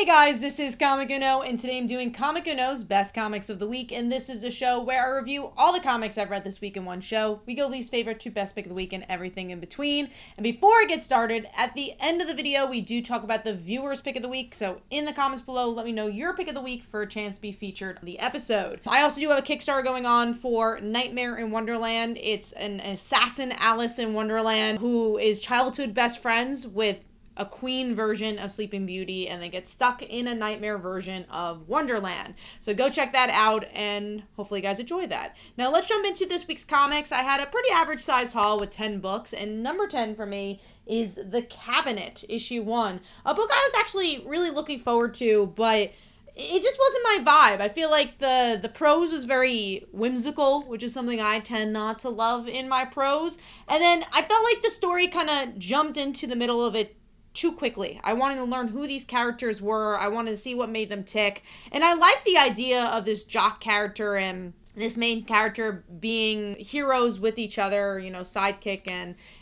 Hey guys, this is Comic Uno, and today I'm doing Comic Uno's Best Comics of the Week, and this is the show where I review all the comics I've read this week in one show. We go least favorite to best pick of the week and everything in between. And before I get started, at the end of the video, we do talk about the viewer's pick of the week, so in the comments below, let me know your pick of the week for a chance to be featured on the episode. I also do have a Kickstarter going on for Nightmare in Wonderland. It's an assassin Alice in Wonderland who is childhood best friends with a queen version of Sleeping Beauty, and they get stuck in a nightmare version of Wonderland. So go check that out, and hopefully you guys enjoy that. Now let's jump into this week's comics. I had a pretty average size haul with 10 books, and number 10 for me is The Cabinet, issue 1. A book I was actually really looking forward to, but it just wasn't my vibe. I feel like the prose was very whimsical, which is something I tend not to love in my prose. And then I felt like the story kind of jumped into the middle of it too quickly. I wanted to learn who these characters were. I wanted to see what made them tick. And I like the idea of this jock character and this main character being heroes with each other, you know, sidekick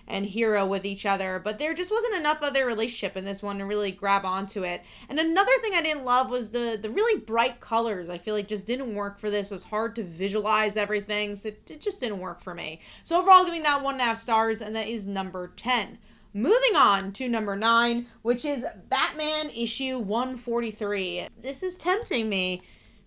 and hero with each other. But there just wasn't enough of their relationship in this one to really grab onto it. And another thing I didn't love was the really bright colors. I feel like just didn't work for this. It was hard to visualize everything. So it just didn't work for me. So overall, giving that 1.5 stars, and that is number 10. Moving on to number 9, which is Batman issue 143. This is tempting me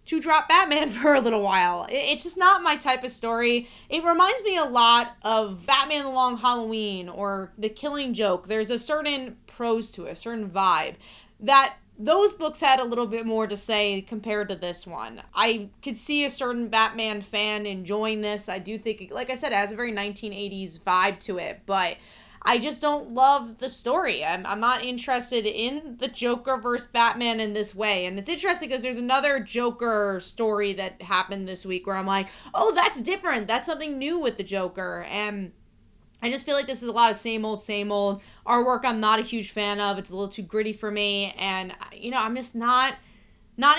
to drop Batman for a little while. It's just not my type of story. It reminds me a lot of Batman the Long Halloween or The Killing Joke. There's a certain prose to it, a certain vibe that those books had a little bit more to say compared to this one. I could see a certain Batman fan enjoying this. I do think, like I said, it has a very 1980s vibe to it, but I just don't love the story. I'm not interested in the Joker versus Batman in this way. And it's interesting because there's another Joker story that happened this week where I'm like, oh, that's different. That's something new with the Joker. And I just feel like this is a lot of same old. Artwork I'm not a huge fan of. It's a little too gritty for me. And, you know, I'm just not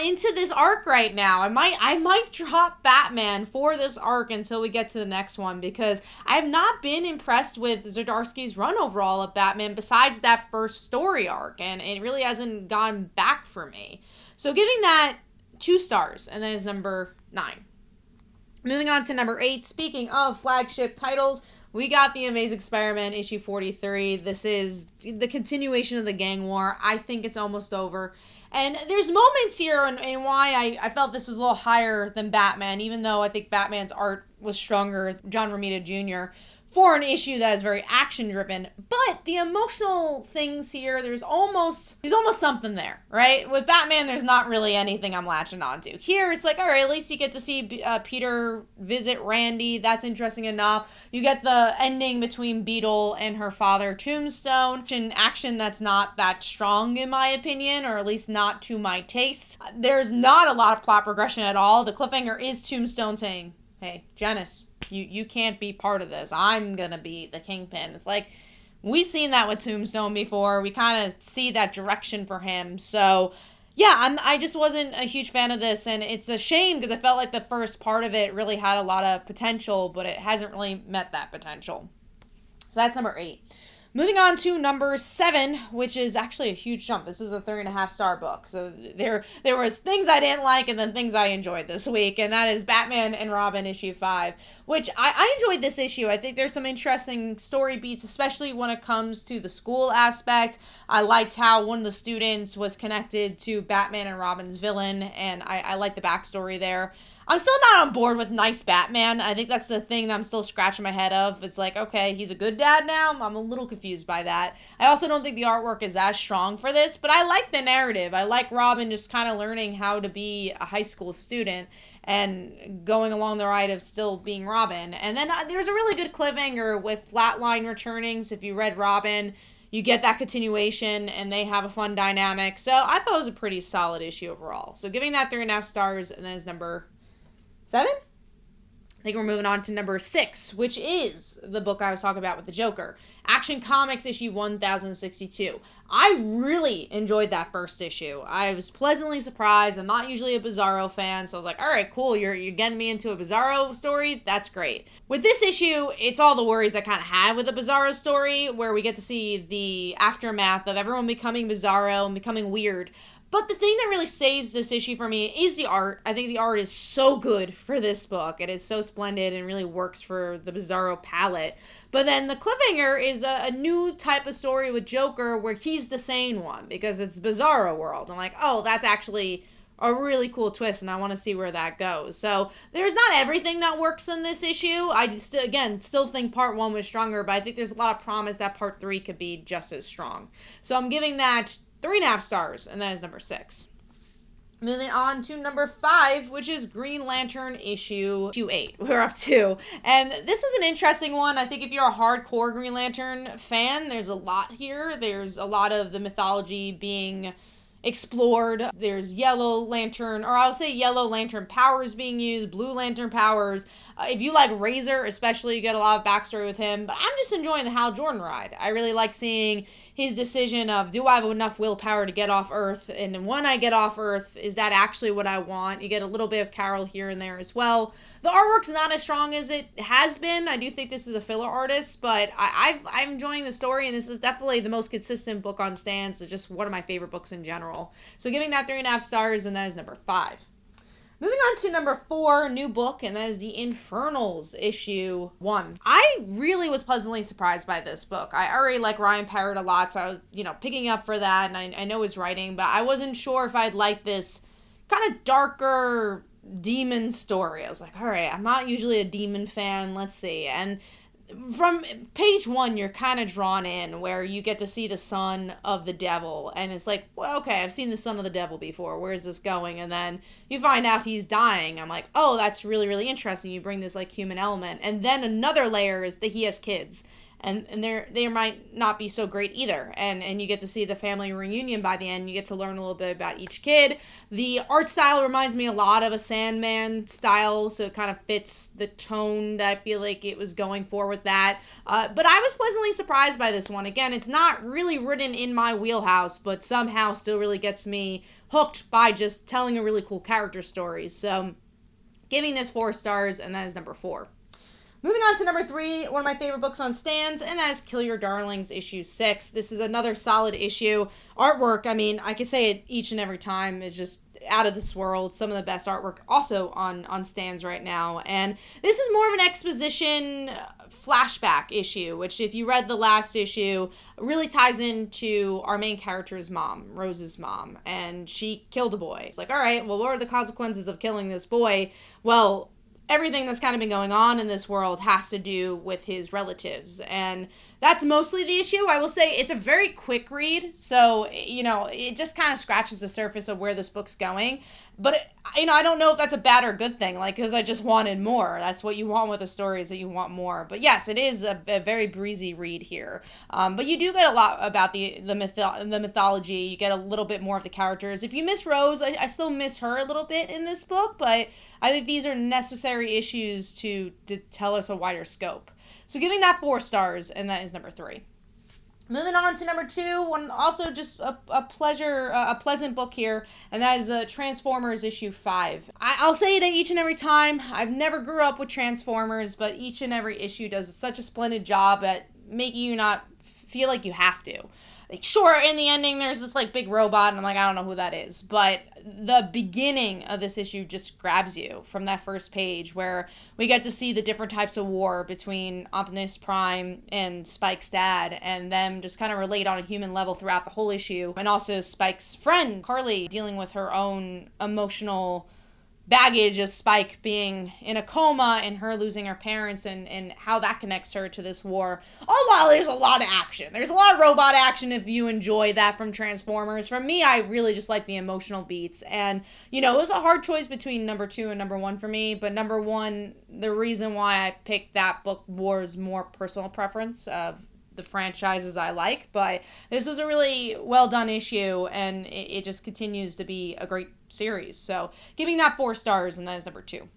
into this arc right now. I might drop Batman for this arc until we get to the next one, because I have not been impressed with Zdarsky's run overall of Batman besides that first story arc, and it really hasn't gone back for me. So giving that 2 stars, and that is number 9. Moving on to number 8, speaking of flagship titles, we got The Amazing Spider-Man issue 43. This is the continuation of the gang war. I think it's almost over. And there's moments here and why I felt this was a little higher than Batman, even though I think Batman's art was stronger, John Romita Jr., for an issue that is very action-driven. But the emotional things here, there's almost something there, right? With Batman, there's not really anything I'm latching onto. Here, it's like, all right, at least you get to see Peter visit Randy. That's interesting enough. You get the ending between Beetle and her father, Tombstone. An action that's not that strong, in my opinion, or at least not to my taste. There's not a lot of plot progression at all. The cliffhanger is Tombstone saying, hey, Janice, you can't be part of this. I'm gonna be the Kingpin. It's like, we've seen that with Tombstone before. We kind of see that direction for him. So, yeah, I just wasn't a huge fan of this, and it's a shame because I felt like the first part of it really had a lot of potential, but it hasn't really met that potential. So that's number 8. Moving on to number 7, which is actually a huge jump. This is a 3.5 star book. So there was things I didn't like and then things I enjoyed this week. And that is Batman and Robin issue 5, which I enjoyed this issue. I think there's some interesting story beats, especially when it comes to the school aspect. I liked how one of the students was connected to Batman and Robin's villain, and I like the backstory there. I'm still not on board with nice Batman. I think that's the thing that I'm still scratching my head of. It's like, okay, he's a good dad now. I'm a little confused by that. I also don't think the artwork is as strong for this, but I like the narrative. I like Robin just kind of learning how to be a high school student and going along the ride of still being Robin. And then there's a really good cliffhanger with Flatline returning. So if you read Robin, you get that continuation, and they have a fun dynamic. So I thought it was a pretty solid issue overall. So giving that 3.5 stars, and then is number 7? I think we're moving on to number 6, which is the book I was talking about with the Joker. Action Comics issue 1062. I really enjoyed that first issue. I was pleasantly surprised. I'm not usually a Bizarro fan, so I was like, all right, cool, you're getting me into a Bizarro story? That's great. With this issue, it's all the worries I kind of had with a Bizarro story, where we get to see the aftermath of everyone becoming Bizarro and becoming weird. But the thing that really saves this issue for me is the art. I think the art is so good for this book. It is so splendid and really works for the Bizarro palette. But then the cliffhanger is a new type of story with Joker where he's the sane one because it's Bizarro world. I'm like, oh, that's actually a really cool twist, and I want to see where that goes. So there's not everything that works in this issue. I just, again, still think part 1 was stronger, but I think there's a lot of promise that part 3 could be just as strong. So I'm giving that 3.5 stars, and that is number 6. Moving on to number 5, which is Green Lantern issue 8. We're up to. And this is an interesting one. I think if you're a hardcore Green Lantern fan, there's a lot here. There's a lot of the mythology being explored. There's Yellow Lantern, or I'll say Yellow Lantern powers being used, Blue Lantern powers. If you like Razor, especially, you get a lot of backstory with him. But I'm just enjoying the Hal Jordan ride. I really like seeing his decision of, do I have enough willpower to get off Earth? And when I get off Earth, is that actually what I want? You get a little bit of Carol here and there as well. The artwork's not as strong as it has been. I do think this is a filler artist, but I'm enjoying the story, and this is definitely the most consistent book on stands. It's just one of my favorite books in general. So giving that 3.5 stars, and that is number 5. Moving on to number 4, new book, and that is the Infernals issue 1. I really was pleasantly surprised by this book. I already like Ryan Parrott a lot, so I was, picking up for that, and I know his writing, but I wasn't sure if I'd like this kind of darker demon story. I was like, all right, I'm not usually a demon fan, let's see. And from page 1, you're kind of drawn in where you get to see the son of the devil, and it's like, well, okay, I've seen the son of the devil before, where's this going? And then you find out he's dying. I'm like, oh, that's really, really interesting. You bring this like human element. And then another layer is that he has kids, and they might not be so great either. And you get to see the family reunion by the end. You get to learn a little bit about each kid. The art style reminds me a lot of a Sandman style, so it kind of fits the tone that I feel like it was going for with that. But I was pleasantly surprised by this one. Again, it's not really written in my wheelhouse, but somehow still really gets me hooked by just telling a really cool character story. So giving this 4 stars, and that is number 4. Moving on to number 3, one of my favorite books on stands, and that is Kill Your Darlings, issue 6. This is another solid issue. Artwork, I mean, I could say it each and every time, it's just out of this world. Some of the best artwork also on stands right now. And this is more of an exposition flashback issue, which if you read the last issue, really ties into our main character's mom, Rose's mom, and she killed a boy. It's like, all right, well, what are the consequences of killing this boy? Well, everything that's kind of been going on in this world has to do with his relatives, and that's mostly the issue. I will say it's a very quick read, so, it just kind of scratches the surface of where this book's going, but, I don't know if that's a bad or good thing, because I just wanted more. That's what you want with a story, is that you want more. But yes, it is a very breezy read here, but you do get a lot about the mythology. You get a little bit more of the characters. If you miss Rose, I still miss her a little bit in this book, but I think these are necessary issues to tell us a wider scope. So giving that 4 stars, and that is number 3. Moving on to number 2, one also just a pleasant book here, and that is Transformers issue 5. I'll say it each and every time. I've never grew up with Transformers, but each and every issue does such a splendid job at making you not feel like you have to. Like, sure, in the ending, there's this, big robot, and I'm like, I don't know who that is. But the beginning of this issue just grabs you from that first page, where we get to see the different types of war between Optimus Prime and Spike's dad, and them just kind of relate on a human level throughout the whole issue. And also Spike's friend, Carly, dealing with her own emotional baggage of Spike being in a coma and her losing her parents, and how that connects her to this war. All while there's a lot of action. There's a lot of robot action if you enjoy that from Transformers. For me, I really just like the emotional beats. And, it was a hard choice between number 2 and number 1 for me. But number 1, the reason why I picked that book was more personal preference of the franchises I like, but this was a really well done issue, and it just continues to be a great series. So giving that 4 stars, and that is number 2.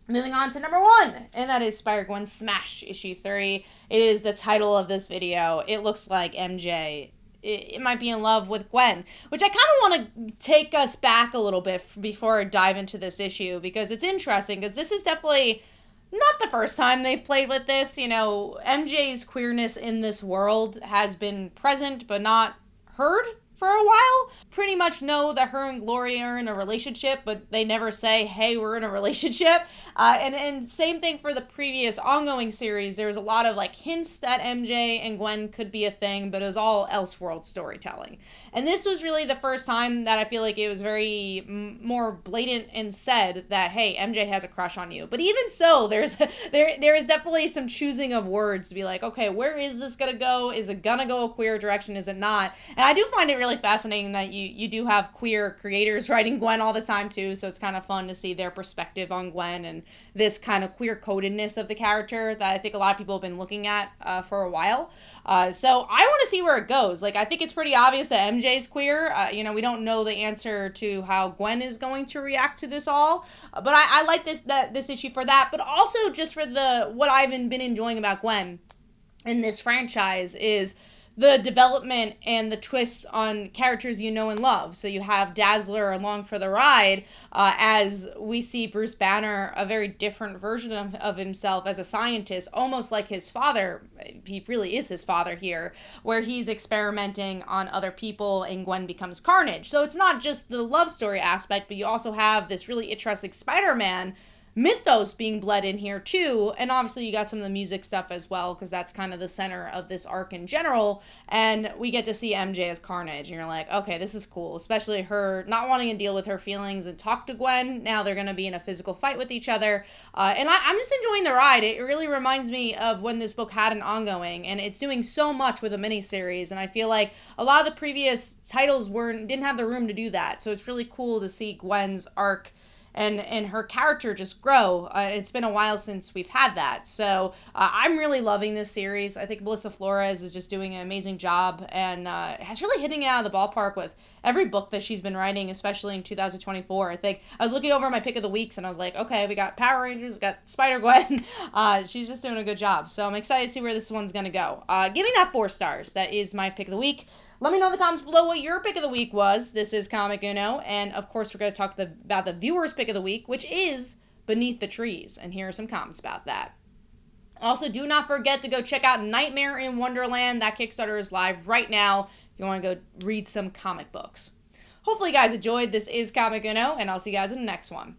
Moving on to number 1, and that is SpiderGwen Smash issue 3. It is the title of this video. It looks like MJ it might be in love with Gwen, which I kind of want to take us back a little bit before I dive into this issue, because it's interesting, because this is definitely not the first time they've played with this. MJ's queerness in this world has been present but not heard for a while. Pretty much know that her and Gloria are in a relationship, but they never say, hey, we're in a relationship. And same thing for the previous ongoing series. There was a lot of like hints that MJ and Gwen could be a thing, but it was all Elseworld storytelling. And this was really the first time that I feel like it was very more blatant and said that, hey, MJ has a crush on you. But even so, there is definitely some choosing of words to be like, okay, where is this gonna go? Is it gonna go a queer direction? Is it not? And I do find it really fascinating that you do have queer creators writing Gwen all the time too. So it's kind of fun to see their perspective on Gwen and this kind of queer codedness of the character that I think a lot of people have been looking at for a while. So I want to see where it goes. Like, I think it's pretty obvious that MJ's queer. We don't know the answer to how Gwen is going to react to this all. But I like this issue for that. But also just for what I've been enjoying about Gwen in this franchise is the development and the twists on characters you know and love. So you have Dazzler along for the ride as we see Bruce Banner, a very different version of himself as a scientist, almost like his father. He really is his father here, where he's experimenting on other people and Gwen becomes Carnage. So it's not just the love story aspect, but you also have this really interesting Spider-Man mythos being bled in here too, and obviously you got some of the music stuff as well, because that's kind of the center of this arc in general, and we get to see MJ as Carnage, and you're like, okay, this is cool, especially her not wanting to deal with her feelings and talk to Gwen. Now they're going to be in a physical fight with each other, and I'm just enjoying the ride. It really reminds me of when this book had an ongoing, and it's doing so much with a miniseries, and I feel like a lot of the previous titles didn't have the room to do that, so it's really cool to see Gwen's arc and her character just grow. It's been a while since we've had that. So I'm really loving this series. I think Melissa Flores is just doing an amazing job and has really hitting it out of the ballpark with every book that she's been writing, especially in 2024. I think I was looking over my pick of the weeks and I was like, okay, we got Power Rangers, we got Spider-Gwen. She's just doing a good job. So I'm excited to see where this one's going to go. Give me that 4 stars. That is my pick of the week. Let me know in the comments below what your pick of the week was. This is Comic Uno, and of course we're going to talk about the viewer's pick of the week, which is Beneath the Trees, and here are some comments about that. Also, do not forget to go check out Nightmare in Wonderland. That Kickstarter is live right now if you want to go read some comic books. Hopefully you guys enjoyed. This is Comic Uno, and I'll see you guys in the next one.